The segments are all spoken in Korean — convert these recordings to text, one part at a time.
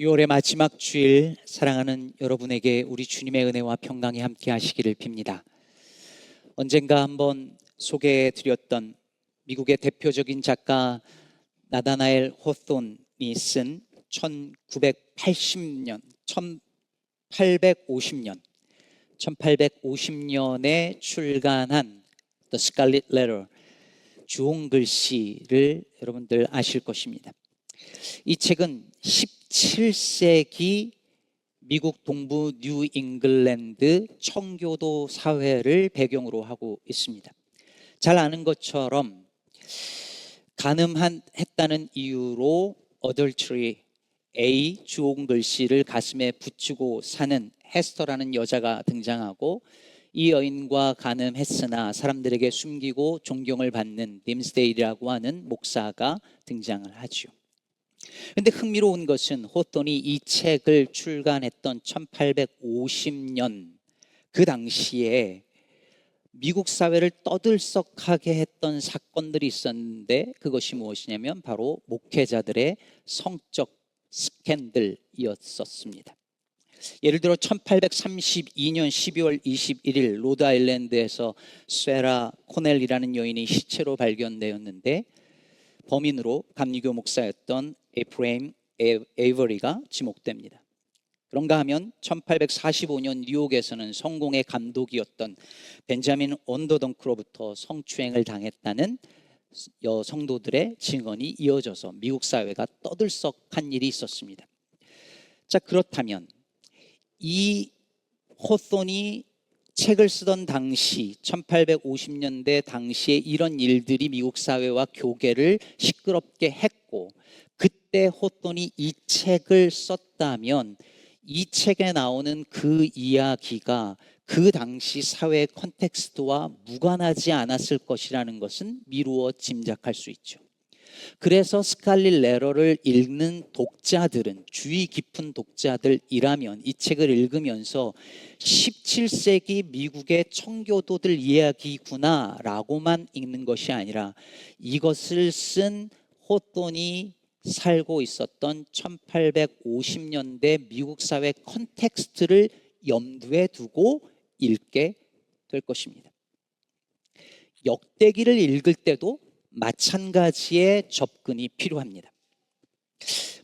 6월의 마지막 주일, 사랑하는 여러분에게 우리 주님의 은혜와 평강이 함께 하시기를 빕니다. 언젠가 한번 소개해드렸던 미국의 대표적인 작가 나다나엘 호손이 쓴 1850년에 출간한 The Scarlet Letter, 주홍글씨를 여러분들 아실 것입니다. 이 책은 17세기 미국 동부 뉴 잉글랜드 청교도 사회를 배경으로 하고 있습니다. 잘 아는 것처럼 간음했다는 이유로 adultery, 주홍글씨를 가슴에 붙이고 사는 헤스터라는 여자가 등장하고, 이 여인과 간음했으나 사람들에게 숨기고 존경을 받는 딤스데일이라고 하는 목사가 등장을 하죠. 그런데 흥미로운 것은 호톤이 이 책을 출간했던 1850년 그 당시에 미국 사회를 떠들썩하게 했던 사건들이 있었는데, 그것이 무엇이냐면 바로 목회자들의 성적 스캔들이었었습니다. 예를 들어 1832년 12월 21일 로드아일랜드에서 세라 코넬이라는 여인이 시체로 발견되었는데, 범인으로 감리교 목사였던 에프레임 에이버리가 지목됩니다. 그런가 하면 1845년 뉴욕에서는 성공의 감독이었던 벤자민 언더덩크로부터 성추행을 당했다는 성도들의 증언이 이어져서 미국 사회가 떠들썩한 일이 있었습니다. 자, 그렇다면 이 호손이 책을 쓰던 당시 1850년대 당시에 이런 일들이 미국 사회와 교계를 시끄럽게 했고, 그때 호손이 이 책을 썼다면 이 책에 나오는 그 이야기가 그 당시 사회의 컨텍스트와 무관하지 않았을 것이라는 것은 미루어 짐작할 수 있죠. 그래서 스칼릿 레터를 읽는 독자들은, 주의 깊은 독자들이라면 이 책을 읽으면서 17세기 미국의 청교도들 이야기구나 라고만 읽는 것이 아니라, 이것을 쓴 호손이 살고 있었던 1850년대 미국 사회 컨텍스트를 염두에 두고 읽게 될 것입니다. 역대기를 읽을 때도 마찬가지의 접근이 필요합니다.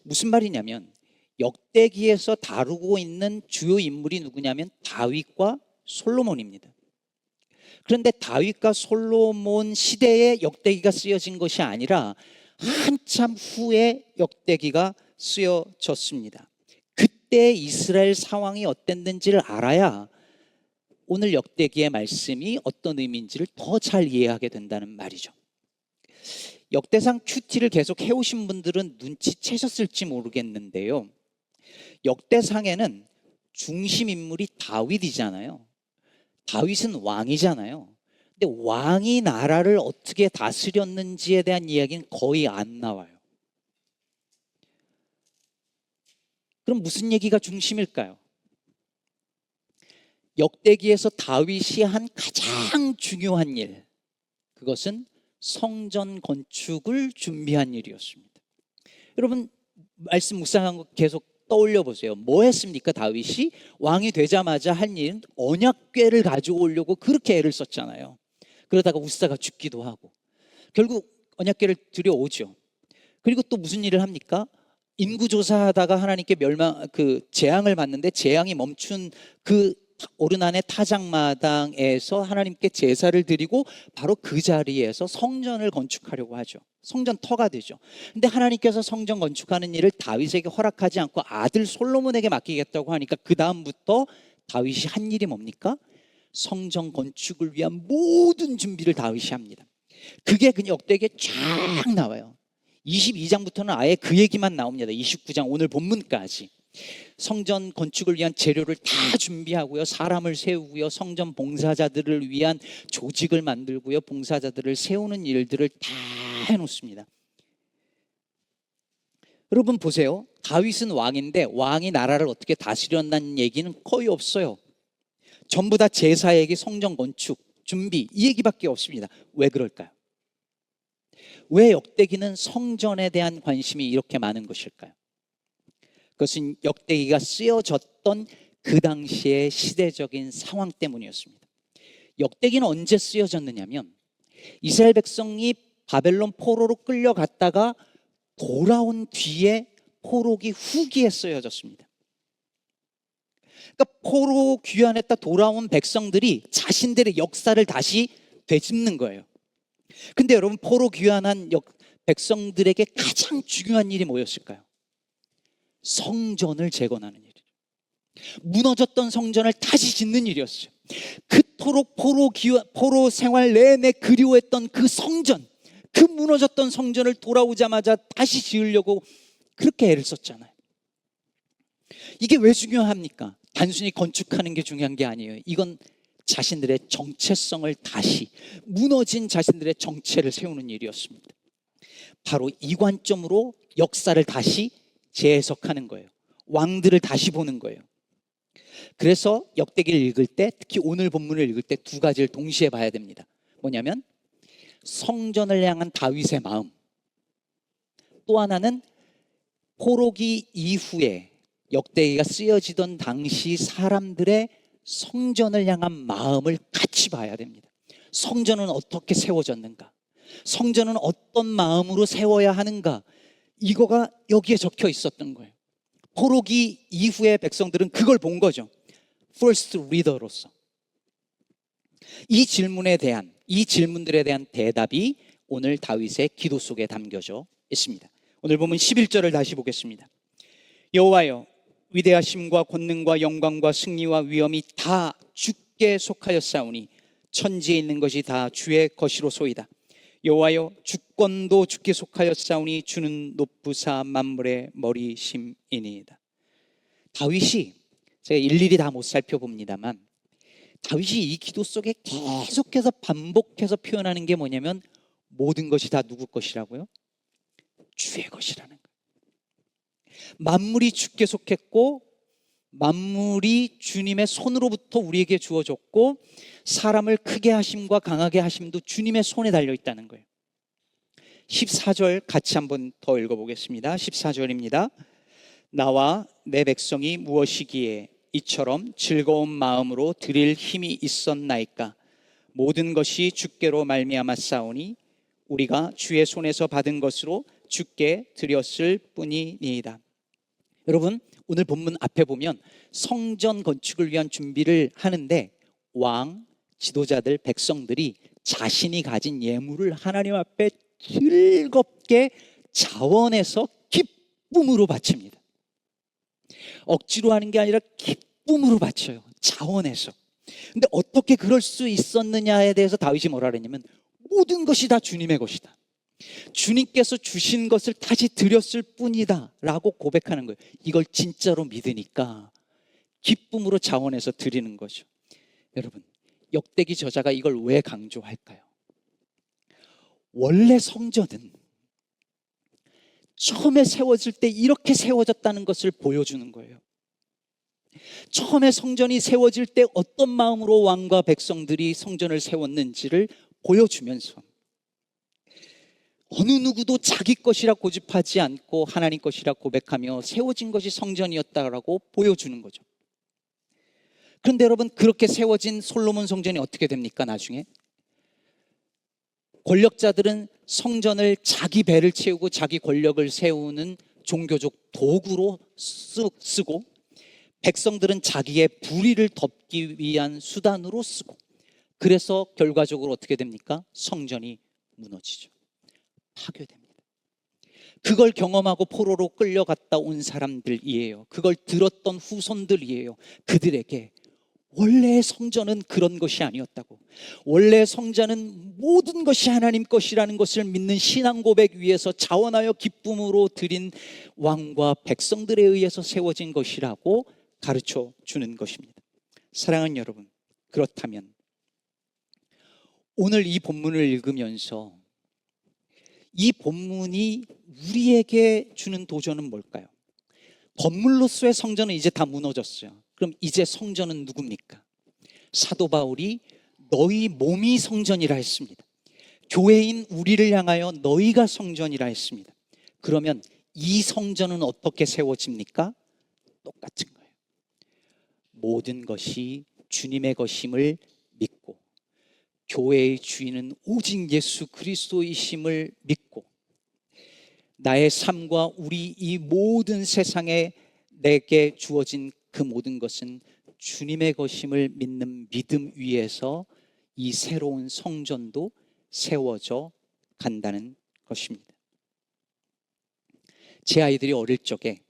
무슨 말이냐면, 역대기에서 다루고 있는 주요 인물이 누구냐면 다윗과 솔로몬입니다. 그런데 다윗과 솔로몬 시대에 역대기가 쓰여진 것이 아니라 한참 후에 역대기가 쓰여졌습니다. 그때 이스라엘 상황이 어땠는지를 알아야 오늘 역대기의 말씀이 어떤 의미인지를 더 잘 이해하게 된다는 말이죠. 역대상 큐티를 계속 해오신 분들은 눈치채셨을지 모르겠는데요, 역대상에는 중심 인물이 다윗이잖아요. 다윗은 왕이잖아요. 근데 왕이 나라를 어떻게 다스렸는지에 대한 이야기는 거의 안 나와요. 그럼 무슨 얘기가 중심일까요? 역대기에서 다윗이 한 가장 중요한 일, 그것은 성전 건축을 준비한 일이었습니다. 여러분, 말씀 묵상한 거 계속 떠올려 보세요. 뭐 했습니까? 다윗이 왕이 되자마자 한 일은 언약궤를 가져오려고 그렇게 애를 썼잖아요. 그러다가 우사가 죽기도 하고 결국 언약궤를 들여오죠. 그리고 또 무슨 일을 합니까? 인구조사하다가 하나님께 재앙을 받는데, 재앙이 멈춘 그 오르난의 타작마당에서 하나님께 제사를 드리고 바로 그 자리에서 성전을 건축하려고 하죠. 성전터가 되죠. 근데 하나님께서 성전 건축하는 일을 다윗에게 허락하지 않고 아들 솔로몬에게 맡기겠다고 하니까 그 다음부터 다윗이 한 일이 뭡니까? 성전 건축을 위한 모든 준비를 다윗이 합니다. 그게 그냥 역대기에 쫙 나와요. 22장부터는 아예 그 얘기만 나옵니다. 29장 오늘 본문까지. 성전 건축을 위한 재료를 다 준비하고요, 사람을 세우고요, 성전 봉사자들을 위한 조직을 만들고요, 봉사자들을 세우는 일들을 다 해놓습니다. 여러분 보세요. 다윗은 왕인데 왕이 나라를 어떻게 다스렸다는 얘기는 거의 없어요. 전부 다 제사 얘기, 성전 건축, 준비, 이 얘기밖에 없습니다. 왜 그럴까요? 왜 역대기는 성전에 대한 관심이 이렇게 많은 것일까요? 그것은 역대기가 쓰여졌던 그 당시의 시대적인 상황 때문이었습니다. 역대기는 언제 쓰여졌느냐면 이스라엘 백성이 바벨론 포로로 끌려갔다가 돌아온 뒤에 포로기 후기에 쓰여졌습니다. 그러니까 포로 귀환했다 돌아온 백성들이 자신들의 역사를 다시 되짚는 거예요. 근데 여러분, 포로 귀환한 백성들에게 가장 중요한 일이 뭐였을까요? 성전을 재건하는 일이죠. 무너졌던 성전을 다시 짓는 일이었어요. 그토록 포로 생활 내내 그리워했던 그 성전, 그 무너졌던 성전을 돌아오자마자 다시 지으려고 그렇게 애를 썼잖아요. 이게 왜 중요합니까? 단순히 건축하는 게 중요한 게 아니에요. 이건 자신들의 정체성을 다시, 무너진 자신들의 정체를 세우는 일이었습니다. 바로 이 관점으로 역사를 다시 재해석하는 거예요. 왕들을 다시 보는 거예요. 그래서 역대기를 읽을 때, 특히 오늘 본문을 읽을 때 두 가지를 동시에 봐야 됩니다. 뭐냐면 성전을 향한 다윗의 마음, 또 하나는 포로기 이후에 역대기가 쓰여지던 당시 사람들의 성전을 향한 마음을 같이 봐야 됩니다. 성전은 어떻게 세워졌는가? 성전은 어떤 마음으로 세워야 하는가? 이거가 여기에 적혀 있었던 거예요. 포로기 이후의 백성들은 그걸 본 거죠. First Reader로서. 이 질문들에 대한 대답이 오늘 다윗의 기도 속에 담겨져 있습니다. 오늘 보면 11절을 다시 보겠습니다. 여호와여, 위대하심과 권능과 영광과 승리와 위엄이 다 주께 속하였사오니 천지에 있는 것이 다 주의 것이로소이다. 여호와여, 주권도 주께 속하였사오니 주는 높으사 만물의 머리심이니이다. 다윗이, 제가 일일이 다 못 살펴봅니다만, 다윗이 이 기도 속에 계속해서 반복해서 표현하는 게 뭐냐면 모든 것이 다 누구 것이라고요? 주의 것이라는 거예요. 만물이 주께 속했고 만물이 주님의 손으로부터 우리에게 주어졌고 사람을 크게 하심과 강하게 하심도 주님의 손에 달려있다는 거예요. 14절 같이 한번 더 읽어보겠습니다. 14절입니다. 나와 내 백성이 무엇이기에 이처럼 즐거운 마음으로 드릴 힘이 있었나이까? 모든 것이 주께로 말미암았사오니 우리가 주의 손에서 받은 것으로 주께 드렸을 뿐이니이다. 여러분, 오늘 본문 앞에 보면 성전 건축을 위한 준비를 하는데 왕, 지도자들, 백성들이 자신이 가진 예물을 하나님 앞에 즐겁게 자원해서 기쁨으로 바칩니다. 억지로 하는 게 아니라 기쁨으로 바쳐요. 자원해서. 근데 어떻게 그럴 수 있었느냐에 대해서 다윗이 뭐라 그랬냐면 모든 것이 다 주님의 것이다. 주님께서 주신 것을 다시 드렸을 뿐이다 라고 고백하는 거예요. 이걸 진짜로 믿으니까 기쁨으로 자원해서 드리는 거죠. 여러분, 역대기 저자가 이걸 왜 강조할까요? 원래 성전은 처음에 세워질 때 이렇게 세워졌다는 것을 보여주는 거예요. 처음에 성전이 세워질 때 어떤 마음으로 왕과 백성들이 성전을 세웠는지를 보여주면서 어느 누구도 자기 것이라 고집하지 않고 하나님 것이라 고백하며 세워진 것이 성전이었다라고 보여주는 거죠. 그런데 여러분, 그렇게 세워진 솔로몬 성전이 어떻게 됩니까? 나중에 권력자들은 성전을 자기 배를 채우고 자기 권력을 세우는 종교적 도구로 쓰고 백성들은 자기의 불의를 덮기 위한 수단으로 쓰고, 그래서 결과적으로 어떻게 됩니까? 성전이 무너지죠. 파괴됩니다. 그걸 경험하고 포로로 끌려갔다 온 사람들이에요. 그걸 들었던 후손들이에요. 그들에게 원래의 성전은 그런 것이 아니었다고, 원래의 성전은 모든 것이 하나님 것이라는 것을 믿는 신앙 고백 위에서 자원하여 기쁨으로 드린 왕과 백성들에 의해서 세워진 것이라고 가르쳐 주는 것입니다. 사랑하는 여러분, 그렇다면 오늘 이 본문을 읽으면서 이 본문이 우리에게 주는 도전은 뭘까요? 건물로서의 성전은 이제 다 무너졌어요. 그럼 이제 성전은 누굽니까? 사도 바울이 너희 몸이 성전이라 했습니다. 교회인 우리를 향하여 너희가 성전이라 했습니다. 그러면 이 성전은 어떻게 세워집니까? 똑같은 거예요. 모든 것이 주님의 것임을 믿고 교회의 주인은 오직 예수 그리스도이심을 믿고 나의 삶과 우리 이 모든 세상에 내게 주어진 그 모든 것은 주님의 것임을 믿는 믿음 위에서 이 새로운 성전도 세워져 간다는 것입니다. 제 아이들이 어릴 적에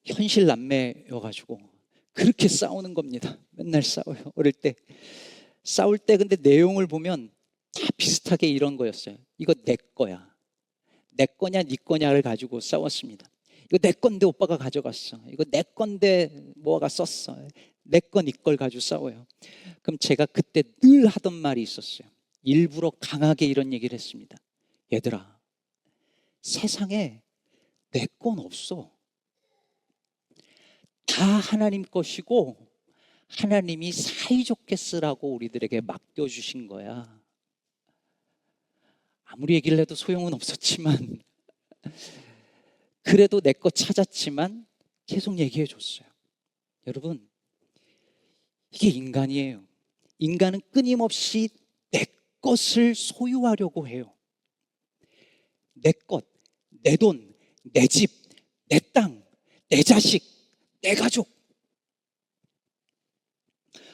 현실 남매여가지고 그렇게 싸우는 겁니다. 맨날 싸워요. 어릴 때 싸울 때 근데 내용을 보면 다 비슷하게 이런 거였어요. 이거 내 거야. 내 거냐 네 거냐를 가지고 싸웠습니다. 이거 내 건데 오빠가 가져갔어. 이거 내 건데 뭐가 썼어. 내 거 네 걸 가지고 싸워요. 그럼 제가 그때 늘 하던 말이 있었어요. 일부러 강하게 이런 얘기를 했습니다. 얘들아, 세상에 내 건 없어. 다 하나님 것이고 하나님이 사이좋게 쓰라고 우리들에게 맡겨주신 거야. 아무리 얘기를 해도 소용은 없었지만 그래도 내 것 찾았지만 계속 얘기해 줬어요. 여러분, 이게 인간이에요. 인간은 끊임없이 내 것을 소유하려고 해요. 내 것, 내 돈, 내 집, 내 땅, 내 자식, 내 가족.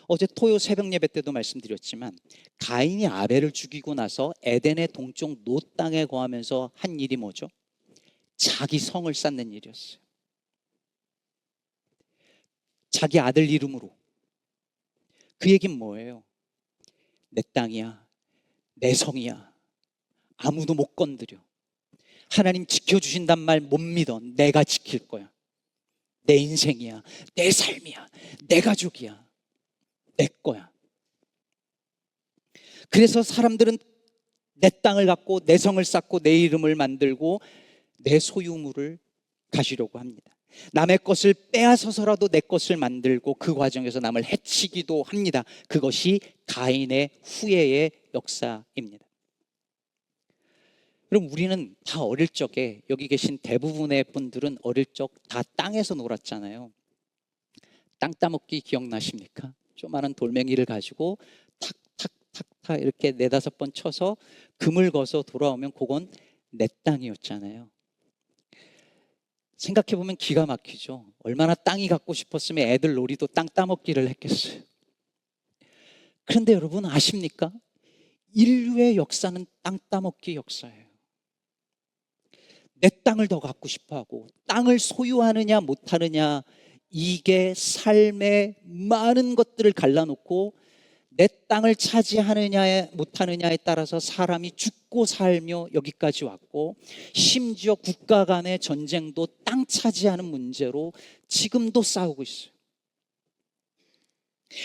어제 토요 새벽 예배 때도 말씀드렸지만 가인이 아벨을 죽이고 나서 에덴의 동쪽 노 땅에 거하면서 한 일이 뭐죠? 자기 성을 쌓는 일이었어요. 자기 아들 이름으로. 그 얘기는 뭐예요? 내 땅이야, 내 성이야, 아무도 못 건드려. 하나님 지켜주신단 말 못 믿어. 내가 지킬 거야. 내 인생이야, 내 삶이야, 내 가족이야, 내 거야. 그래서 사람들은 내 땅을 갖고 내 성을 쌓고 내 이름을 만들고 내 소유물을 가지려고 합니다. 남의 것을 빼앗아서라도 내 것을 만들고 그 과정에서 남을 해치기도 합니다. 그것이 가인의 후예의 역사입니다. 그럼 우리는 다 어릴 적에, 여기 계신 대부분의 분들은 어릴 적 다 땅에서 놀았잖아요. 땅 따먹기 기억나십니까? 조그마한 돌멩이를 가지고 탁탁탁탁 이렇게 4-5번 쳐서 금을 거서 돌아오면 그건 내 땅이었잖아요. 생각해보면 기가 막히죠. 얼마나 땅이 갖고 싶었으면 애들 놀이도 땅 따먹기를 했겠어요. 그런데 여러분 아십니까? 인류의 역사는 땅 따먹기 역사예요. 내 땅을 더 갖고 싶어하고 땅을 소유하느냐 못하느냐, 이게 삶의 많은 것들을 갈라놓고 내 땅을 차지하느냐 못하느냐에 따라서 사람이 죽고 살며 여기까지 왔고, 심지어 국가 간의 전쟁도 땅 차지하는 문제로 지금도 싸우고 있어요.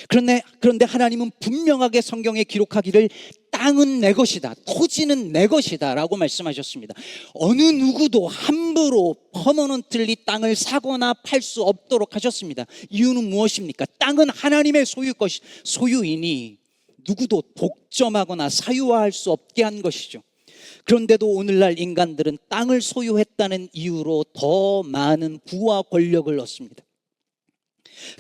그런데 하나님은 분명하게 성경에 기록하기를 땅은 내 것이다, 토지는 내 것이다 라고 말씀하셨습니다. 어느 누구도 함부로 퍼머넌틀리 땅을 사거나 팔 수 없도록 하셨습니다. 이유는 무엇입니까? 땅은 하나님의 소유이니 누구도 독점하거나 사유화할 수 없게 한 것이죠. 그런데도 오늘날 인간들은 땅을 소유했다는 이유로 더 많은 부와 권력을 얻습니다.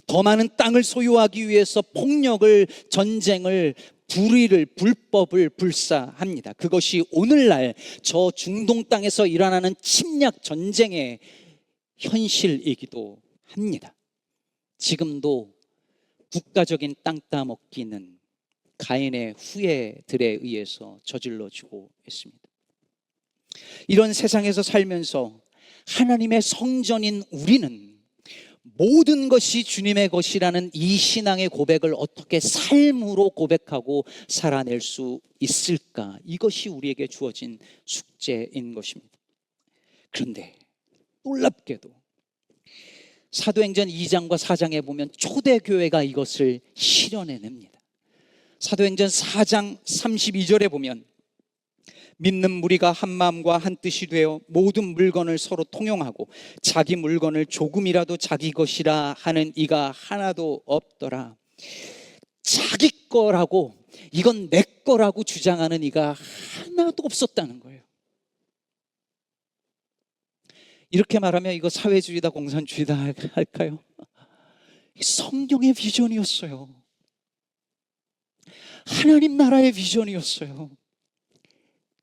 더 많은 땅을 소유하기 위해서 폭력을, 전쟁을, 불의를, 불법을 불사합니다. 그것이 오늘날 저 중동 땅에서 일어나는 침략 전쟁의 현실이기도 합니다. 지금도 국가적인 땅 따먹기는 가인의 후예들에 의해서 저질러지고 있습니다. 이런 세상에서 살면서 하나님의 성전인 우리는 모든 것이 주님의 것이라는 이 신앙의 고백을 어떻게 삶으로 고백하고 살아낼 수 있을까? 이것이 우리에게 주어진 숙제인 것입니다. 그런데 놀랍게도 사도행전 2장과 4장에 보면 초대교회가 이것을 실현해냅니다. 사도행전 4장 32절에 보면 믿는 무리가 한 마음과 한 뜻이 되어 모든 물건을 서로 통용하고 자기 물건을 조금이라도 자기 것이라 하는 이가 하나도 없더라. 자기 거라고, 이건 내 거라고 주장하는 이가 하나도 없었다는 거예요. 이렇게 말하면 이거 사회주의다 공산주의다 할까요? 성경의 비전이었어요. 하나님 나라의 비전이었어요.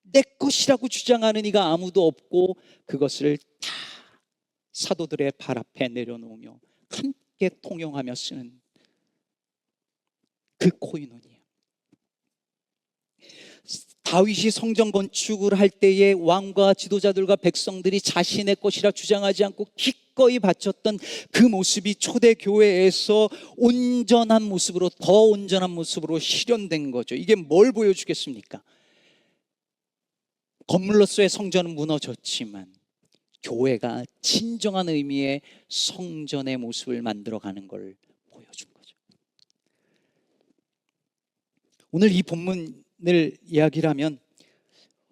내 것이라고 주장하는 이가 아무도 없고 그것을 다 사도들의 발 앞에 내려놓으며 함께 통용하며 쓰는 그 코이노니아. 다윗이 성전 건축을 할 때에 왕과 지도자들과 백성들이 자신의 것이라 주장하지 않고 기꺼이 바쳤던 그 모습이 초대교회에서 온전한 모습으로, 더 온전한 모습으로 실현된 거죠. 이게 뭘 보여주겠습니까? 건물로서의 성전은 무너졌지만 교회가 진정한 의미의 성전의 모습을 만들어가는 걸 보여준 거죠. 오늘 이 본문을 이야기를 하면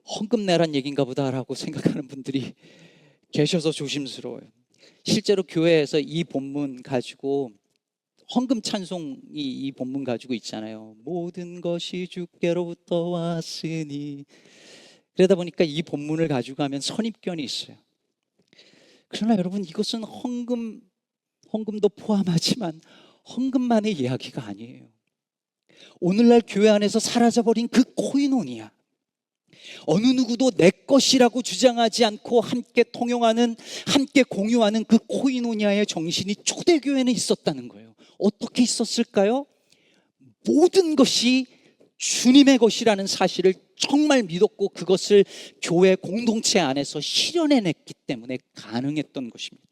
헌금 내란 얘기인가 보다라고 생각하는 분들이 계셔서 조심스러워요. 실제로 교회에서 이 본문 가지고 헌금 찬송이 이 본문 가지고 있잖아요. 모든 것이 주께로부터 왔으니. 그러다 보니까 이 본문을 가지고 가면 선입견이 있어요. 그러나 여러분, 이것은 헌금도 포함하지만 헌금만의 이야기가 아니에요. 오늘날 교회 안에서 사라져버린 그 코이노니아, 어느 누구도 내 것이라고 주장하지 않고 함께 통용하는, 함께 공유하는 그 코이노니아의 정신이 초대교회는 있었다는 거예요. 어떻게 있었을까요? 모든 것이 주님의 것이라는 사실을 정말 믿었고 그것을 교회 공동체 안에서 실현해냈기 때문에 가능했던 것입니다.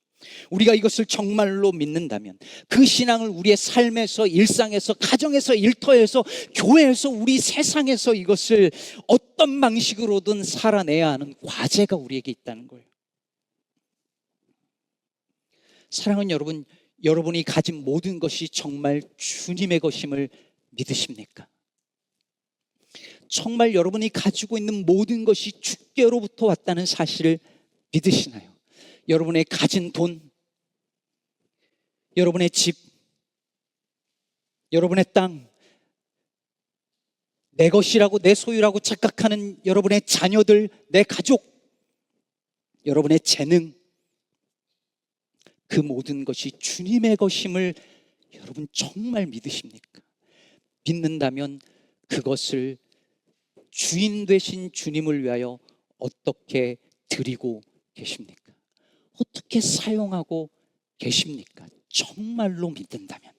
우리가 이것을 정말로 믿는다면 그 신앙을 우리의 삶에서, 일상에서, 가정에서, 일터에서, 교회에서, 우리 세상에서 이것을 어떤 방식으로든 살아내야 하는 과제가 우리에게 있다는 거예요. 사랑하는 여러분, 여러분이 가진 모든 것이 정말 주님의 것임을 믿으십니까? 정말 여러분이 가지고 있는 모든 것이 주께로부터 왔다는 사실을 믿으시나요? 여러분의 가진 돈, 여러분의 집, 여러분의 땅, 내 것이라고, 내 소유라고 착각하는 여러분의 자녀들, 내 가족, 여러분의 재능, 그 모든 것이 주님의 것임을 여러분 정말 믿으십니까? 믿는다면 그것을 주인 되신 주님을 위하여 어떻게 드리고 계십니까? 어떻게 사용하고 계십니까? 정말로 믿는다면.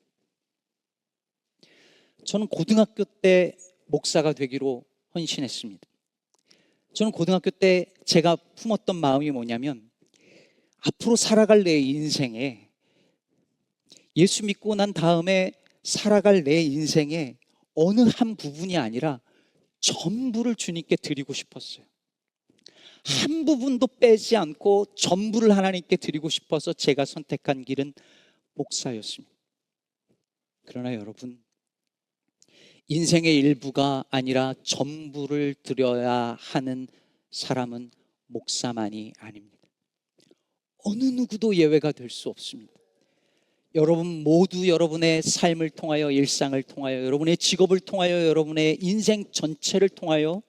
저는 고등학교 때 목사가 되기로 헌신했습니다. 저는 고등학교 때 제가 품었던 마음이 뭐냐면, 앞으로 살아갈 내 인생에, 예수 믿고 난 다음에 살아갈 내 인생에 어느 한 부분이 아니라 전부를 주님께 드리고 싶었어요. 한 부분도 빼지 않고 전부를 하나님께 드리고 싶어서 제가 선택한 길은 목사였습니다. 그러나 여러분, 인생의 일부가 아니라 전부를 드려야 하는 사람은 목사만이 아닙니다. 어느 누구도 예외가 될 수 없습니다. 여러분 모두 여러분의 삶을 통하여, 일상을 통하여, 여러분의 직업을 통하여, 여러분의 인생 전체를 통하여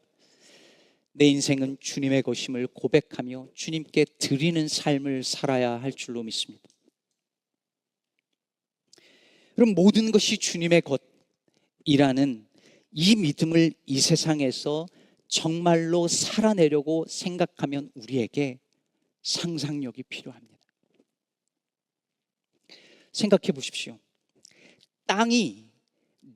내 인생은 주님의 것임을 고백하며 주님께 드리는 삶을 살아야 할 줄로 믿습니다. 그럼 모든 것이 주님의 것이라는 이 믿음을 이 세상에서 정말로 살아내려고 생각하면 우리에게 상상력이 필요합니다. 생각해 보십시오. 땅이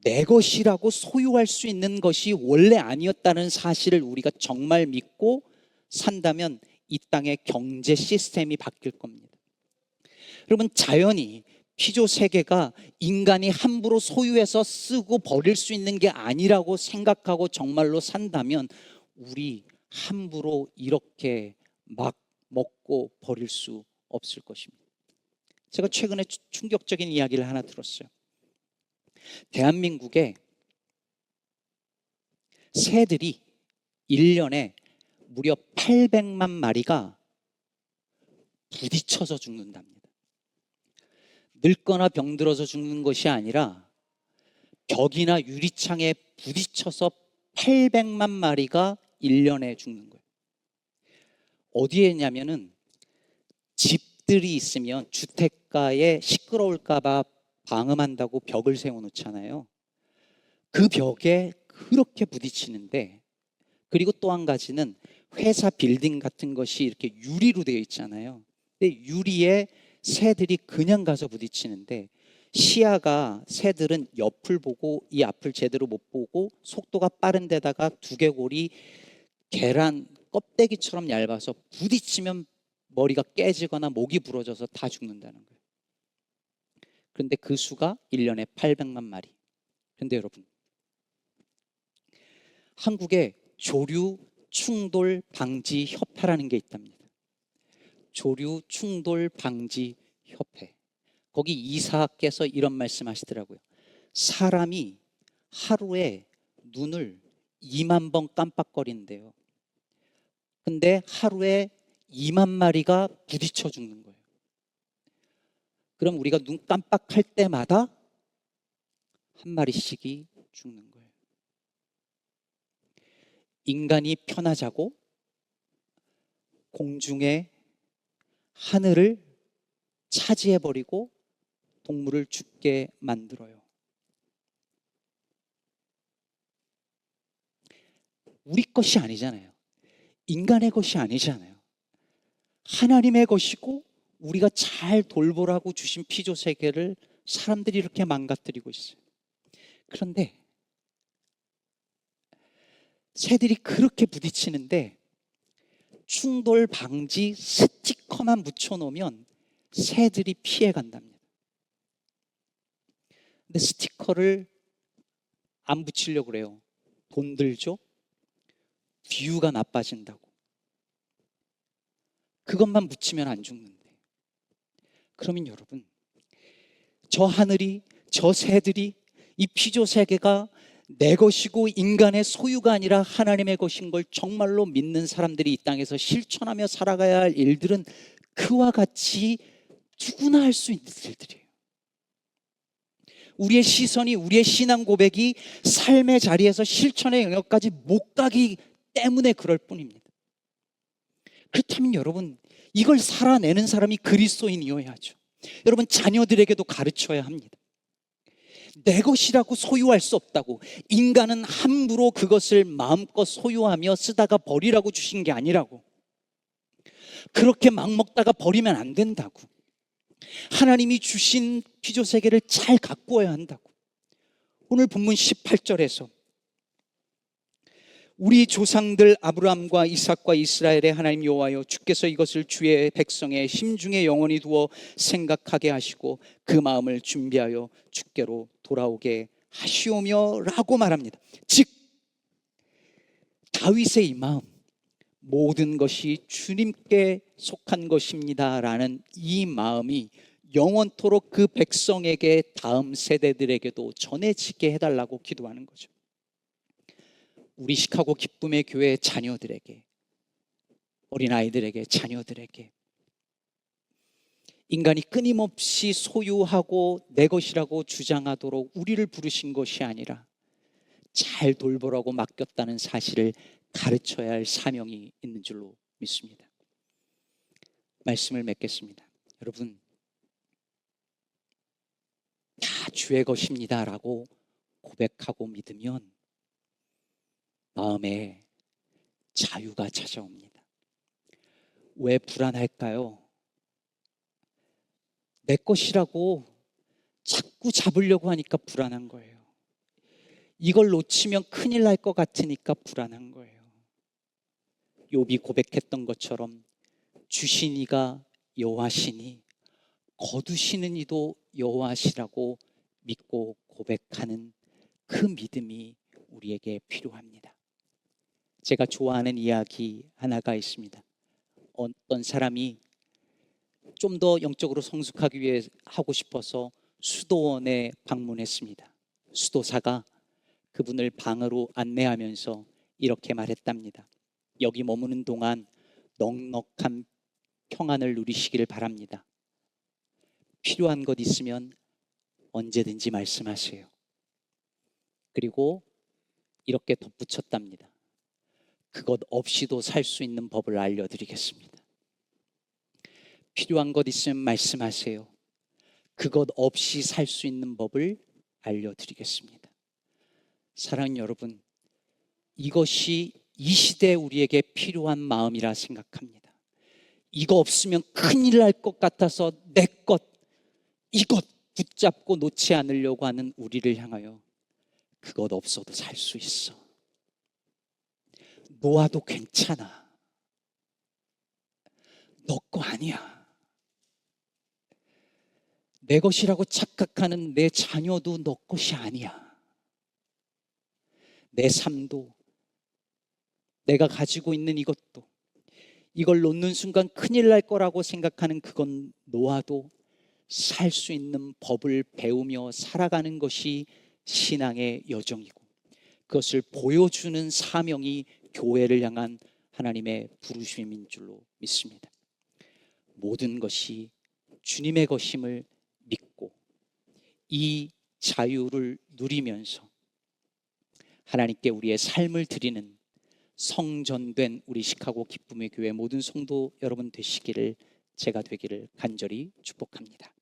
내 것이라고 소유할 수 있는 것이 원래 아니었다는 사실을 우리가 정말 믿고 산다면 이 땅의 경제 시스템이 바뀔 겁니다. 여러분, 자연이, 피조 세계가 인간이 함부로 소유해서 쓰고 버릴 수 있는 게 아니라고 생각하고 정말로 산다면 우리 함부로 이렇게 막 먹고 버릴 수 없을 것입니다. 제가 최근에 충격적인 이야기를 하나 들었어요. 대한민국에 새들이 1년에 무려 800만 마리가 부딪혀서 죽는답니다. 늙거나 병들어서 죽는 것이 아니라 벽이나 유리창에 부딪혀서 800만 마리가 1년에 죽는 거예요. 어디에 있냐면은 집들이 있으면 주택가에 시끄러울까 봐 방음한다고 벽을 세워놓잖아요. 그 벽에 그렇게 부딪히는데, 그리고 또 한 가지는 회사 빌딩 같은 것이 이렇게 유리로 되어 있잖아요. 근데 유리에 새들이 그냥 가서 부딪히는데, 시야가 새들은 옆을 보고 이 앞을 제대로 못 보고 속도가 빠른 데다가 두개골이 계란 껍데기처럼 얇아서 부딪히면 머리가 깨지거나 목이 부러져서 다 죽는다는 거예요. 그런데 그 수가 1년에 800만 마리. 그런데 여러분, 한국에 조류 충돌 방지 협회라는 게 있답니다. 조류 충돌 방지 협회. 거기 이사께서 이런 말씀 하시더라고요. 사람이 하루에 눈을 2만 번 깜빡거린대요. 근데 하루에 2만 마리가 부딪혀 죽는 거예요. 그럼 우리가 눈 깜빡할 때마다 한 마리씩이 죽는 거예요. 인간이 편하자고 공중의 하늘을 차지해버리고 동물을 죽게 만들어요. 우리 것이 아니잖아요. 인간의 것이 아니잖아요. 하나님의 것이고 우리가 잘 돌보라고 주신 피조 세계를 사람들이 이렇게 망가뜨리고 있어요. 그런데 새들이 그렇게 부딪히는데 충돌 방지 스티커만 붙여놓으면 새들이 피해 간답니다. 근데 스티커를 안 붙이려고 그래요. 돈 들죠? 뷰가 나빠진다고. 그것만 붙이면 안 죽는데. 그러면 여러분, 저 하늘이, 저 새들이, 이 피조 세계가 내 것이고 인간의 소유가 아니라 하나님의 것인 걸 정말로 믿는 사람들이 이 땅에서 실천하며 살아가야 할 일들은 그와 같이 누구나 할 수 있는 일들이에요. 우리의 시선이, 우리의 신앙 고백이 삶의 자리에서 실천의 영역까지 못 가기 때문에 그럴 뿐입니다. 그렇다면 여러분, 이걸 살아내는 사람이 그리스도인이어야죠. 여러분, 자녀들에게도 가르쳐야 합니다. 내 것이라고 소유할 수 없다고. 인간은 함부로 그것을 마음껏 소유하며 쓰다가 버리라고 주신 게 아니라고. 그렇게 막 먹다가 버리면 안 된다고. 하나님이 주신 피조 세계를 잘 가꾸어야 한다고. 오늘 본문 18절에서 우리 조상들 아브라함과 이삭과 이스라엘의 하나님 여호와여, 주께서 이것을 주의 백성의 심중에 영원히 두어 생각하게 하시고 그 마음을 준비하여 주께로 돌아오게 하시오며 라고 말합니다. 즉 다윗의 이 마음, 모든 것이 주님께 속한 것입니다 라는 이 마음이 영원토록 그 백성에게, 다음 세대들에게도 전해지게 해달라고 기도하는 거죠. 우리 시카고 기쁨의 교회 자녀들에게, 어린아이들에게, 자녀들에게 인간이 끊임없이 소유하고 내 것이라고 주장하도록 우리를 부르신 것이 아니라 잘 돌보라고 맡겼다는 사실을 가르쳐야 할 사명이 있는 줄로 믿습니다. 말씀을 맺겠습니다. 여러분, 다 주의 것입니다 라고 고백하고 믿으면 마음에 자유가 찾아옵니다. 왜 불안할까요? 내 것이라고 자꾸 잡으려고 하니까 불안한 거예요. 이걸 놓치면 큰일 날 것 같으니까 불안한 거예요. 욥이 고백했던 것처럼 주신 이가 여호와시니 거두시는 이도 여호와시라고 믿고 고백하는 그 믿음이 우리에게 필요합니다. 제가 좋아하는 이야기 하나가 있습니다. 어떤 사람이 좀 더 영적으로 성숙하기 위해 하고 싶어서 수도원에 방문했습니다. 수도사가 그분을 방으로 안내하면서 이렇게 말했답니다. 여기 머무는 동안 넉넉한 평안을 누리시기를 바랍니다. 필요한 것 있으면 언제든지 말씀하세요. 그리고 이렇게 덧붙였답니다. 그것 없이도 살 수 있는 법을 알려드리겠습니다. 필요한 것 있으면 말씀하세요. 그것 없이 살 수 있는 법을 알려드리겠습니다. 사랑하는 여러분, 이것이 이 시대에 우리에게 필요한 마음이라 생각합니다. 이거 없으면 큰일 날 것 같아서 내 것, 이것 붙잡고 놓지 않으려고 하는 우리를 향하여 그것 없어도 살 수 있어. 놓아도 괜찮아. 너 거 아니야. 내 것이라고 착각하는 내 자녀도 너 것이 아니야. 내 삶도, 내가 가지고 있는 이것도, 이걸 놓는 순간 큰일 날 거라고 생각하는 그건 놓아도 살 수 있는 법을 배우며 살아가는 것이 신앙의 여정이고, 그것을 보여주는 사명이 교회를 향한 하나님의 부르심인 줄로 믿습니다. 모든 것이 주님의 것임을 믿고 이 자유를 누리면서 하나님께 우리의 삶을 드리는 성전된 우리 시카고 기쁨의 교회 모든 성도 여러분 되시기를, 제가 되기를 간절히 축복합니다.